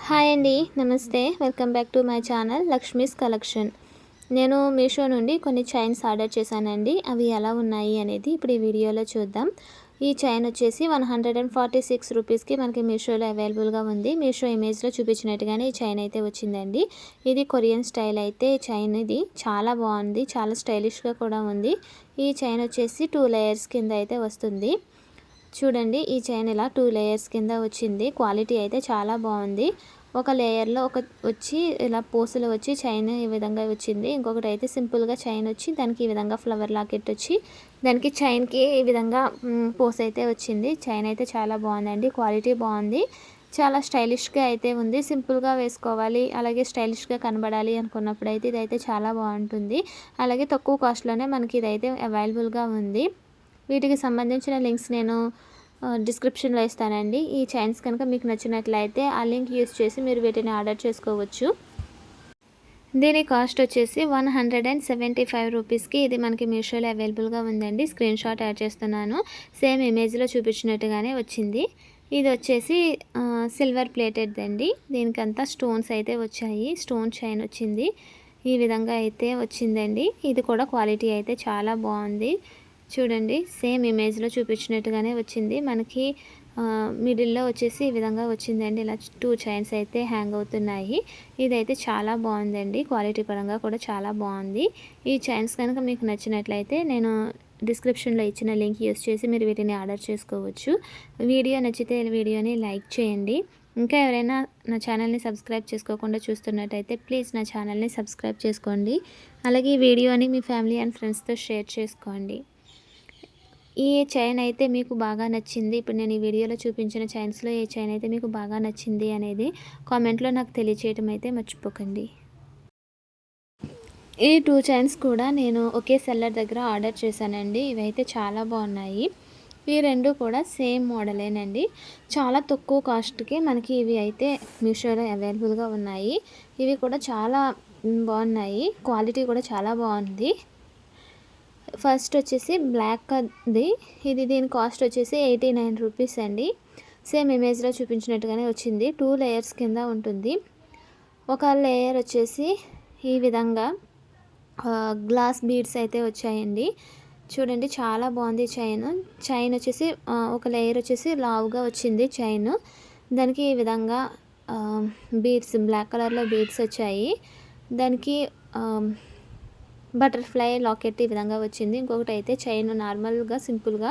Hi అండి, నమస్తే. Welcome back to my channel Lakshmi's collection. నేను మీషో నుండి కొన్ని చైన్స్ ఆర్డర్ చేశానండి. అవి ఎలా ఉన్నాయి అనేది ఇప్పుడు ఈ వీడియోలో చూద్దాం. ఈ చైన్ వచ్చేసి 146 రూపీస్కి మనకి మీషోలో అవైలబుల్గా ఉంది. మీషో ఇమేజ్లో చూపించినట్టుగానే ఈ చైన్ అయితే వచ్చిందండి. ఇది కొరియన్ స్టైల్ అయితే చైన్. ఇది చాలా బాగుంది, చాలా స్టైలిష్గా కూడా ఉంది. ఈ చైన్ వచ్చేసి 2 లేయర్స్ కింద అయితే వస్తుంది. చూడండి, ఈ చైన్ ఇలా 2 లేయర్స్ కింద వచ్చింది. క్వాలిటీ అయితే చాలా బాగుంది. ఒక లేయర్లో వచ్చి ఇలా పూసలు వచ్చి చైన్ ఈ విధంగా వచ్చింది. ఇంకొకటి అయితే సింపుల్గా చైన్ వచ్చి దానికి ఈ విధంగా ఫ్లవర్ లాకెట్ వచ్చి దానికి చైన్కి ఈ విధంగా పూస అయితే వచ్చింది. చైన్ అయితే చాలా బాగుందండి, క్వాలిటీ బాగుంది, చాలా స్టైలిష్గా అయితే ఉంది. సింపుల్గా వేసుకోవాలి, అలాగే స్టైలిష్గా కనబడాలి అనుకున్నప్పుడు అయితే ఇదైతే చాలా బాగుంటుంది. అలాగే తక్కువ కాస్ట్లోనే మనకి ఇదైతే అవైలబుల్గా ఉంది. వీటికి సంబంధించిన లింక్స్ నేను డిస్క్రిప్షన్లో ఇస్తానండి. ఈ చైన్స్ కనుక మీకు నచ్చినట్లయితే ఆ లింక్ యూస్ చేసి మీరు వీటిని ఆర్డర్ చేసుకోవచ్చు. దీని కాస్ట్ వచ్చేసి 175 రూపీస్కి ఇది మనకి మీషోలో అవైలబుల్గా ఉందండి. స్క్రీన్ షాట్ యాడ్ చేస్తున్నాను. సేమ్ ఇమేజ్లో చూపించినట్టుగానే వచ్చింది. ఇది వచ్చేసి సిల్వర్ ప్లేటెడ్ అండి. దీనికంతా స్టోన్స్ అయితే వచ్చాయి. స్టోన్ చైన్ వచ్చింది, ఈ విధంగా అయితే వచ్చిందండి. ఇది కూడా క్వాలిటీ అయితే చాలా బాగుంది. చూడండి, సేమ్ ఇమేజ్లో చూపించినట్టుగానే వచ్చింది. మనకి మిడిల్లో వచ్చేసి ఈ విధంగా వచ్చిందండి. ఇలా 2 చైన్స్ అయితే హ్యాంగ్ అవుతున్నాయి. ఇదైతే చాలా బాగుందండి, క్వాలిటీ పరంగా కూడా చాలా బాగుంది. ఈ చైన్స్ కనుక మీకు నచ్చినట్లయితే నేను డిస్క్రిప్షన్లో ఇచ్చిన లింక్ యూస్ చేసి మీరు వీటిని ఆర్డర్ చేసుకోవచ్చు. వీడియో నచ్చితే వీడియోని లైక్ చేయండి. ఇంకా ఎవరైనా నా ఛానల్ని సబ్స్క్రైబ్ చేసుకోకుండా చూస్తున్నట్టయితే ప్లీజ్ నా ఛానల్ని సబ్స్క్రైబ్ చేసుకోండి. అలాగే ఈ వీడియోని మీ ఫ్యామిలీ అండ్ ఫ్రెండ్స్తో షేర్ చేసుకోండి. ఈ చైన్ అయితే మీకు బాగా నచ్చింది, ఇప్పుడు నేను ఈ వీడియోలో చూపించిన చైన్స్లో ఏ చైన్ అయితే మీకు బాగా నచ్చింది అనేది కామెంట్లో నాకు తెలియచేయటం అయితే మర్చిపోకండి. ఈ 2 చైన్స్ కూడా నేను ఒకే సెల్లర్ దగ్గర ఆర్డర్ చేశానండి. ఇవైతే చాలా బాగున్నాయి. ఈ 2 కూడా సేమ్ మోడలేనండి. చాలా తక్కువ కాస్ట్కి మనకి ఇవి అయితే మీషోలో అవైలబుల్గా ఉన్నాయి. ఇవి కూడా చాలా బాగున్నాయి, క్వాలిటీ కూడా చాలా బాగుంది. ఫస్ట్ వచ్చేసి బ్లాక్ది. దీని కాస్ట్ వచ్చేసి 89 రూపీస్ అండి. సేమ్ ఇమేజ్లో చూపించినట్టుగానే వచ్చింది. 2 లేయర్స్ కింద ఉంటుంది. ఒక లేయర్ వచ్చేసి ఈ విధంగా గ్లాస్ బీడ్స్ అయితే వచ్చాయండి. చూడండి, చాలా బాగుంది చైన్ వచ్చేసి ఒక లేయర్ వచ్చేసి లావుగా వచ్చింది చైన్. దానికి ఈ విధంగా బీడ్స్, బ్లాక్ కలర్లో బీడ్స్ వచ్చాయి. దానికి బటర్ఫ్లై లాకెట్ ఈ విధంగా వచ్చింది. ఇంకొకటి అయితే చైన్ నార్మల్గా సింపుల్గా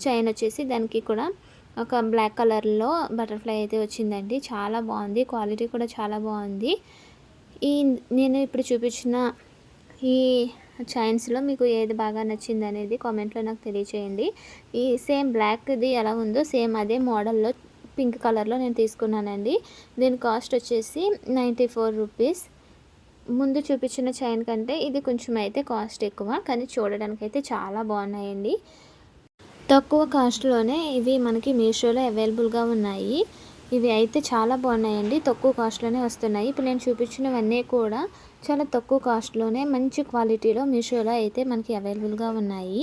చైన్ వచ్చేసి దానికి కూడా ఒక బ్లాక్ కలర్లో బటర్ఫ్లై అయితే వచ్చిందండి. చాలా బాగుంది, క్వాలిటీ కూడా చాలా బాగుంది. నేను ఇప్పుడు చూపించిన ఈ చైన్స్లో మీకు ఏది బాగా నచ్చింది అనేది కామెంట్లో నాకు తెలియచేయండి. ఈ సేమ్ బ్లాక్ది ఎలా ఉందో సేమ్ అదే మోడల్లో పింక్ కలర్లో నేను తీసుకున్నానండి. దీని కాస్ట్ వచ్చేసి 94 రూపీస్. ముందు చూపించిన చైన్ కంటే ఇది కొంచెం అయితే కాస్ట్ ఎక్కువ, కానీ చూడడానికి అయితే చాలా బాగున్నాయండి. తక్కువ కాస్ట్లోనే ఇవి మనకి మీషోలో అవైలబుల్గా ఉన్నాయి. ఇవి అయితే చాలా బాగున్నాయండి, తక్కువ కాస్ట్లోనే వస్తున్నాయి. ఇప్పుడు నేను చూపించినవన్నీ కూడా చాలా తక్కువ కాస్ట్లోనే మంచి క్వాలిటీలో మీషోలో అయితే మనకి అవైలబుల్గా ఉన్నాయి.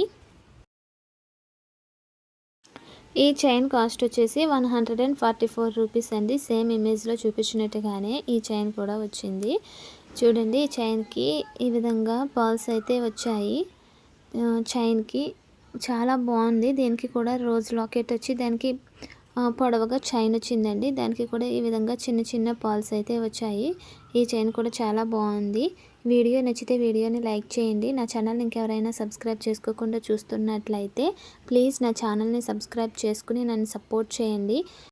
ఈ చైన్ కాస్ట్ వచ్చేసి 144 రూపీస్ అండి. సేమ్ ఇమేజ్లో చూపించినట్టుగానే ఈ చైన్ కూడా వచ్చింది. చూడండి, ఈ చైన్కి ఈ విధంగా పర్ల్స్ అయితే వచ్చాయి. చైన్కి చాలా బాగుంది. దీనికి కూడా రోజ్ లాకెట్ వచ్చి దానికి పొడవుగా చైన్ వచ్చిందండి. దానికి కూడా ఈ విధంగా చిన్న చిన్న పర్ల్స్ అయితే వచ్చాయి. ఈ చైన్ కూడా చాలా బాగుంది. వీడియో నచ్చితే వీడియోని లైక్ చేయండి. నా ఛానల్ని ఇంకెవరైనా సబ్స్క్రైబ్ చేసుకోకుండా చూస్తున్నట్లయితే ప్లీజ్ నా ఛానల్ని సబ్స్క్రైబ్ చేసుకుని నన్ను సపోర్ట్ చేయండి.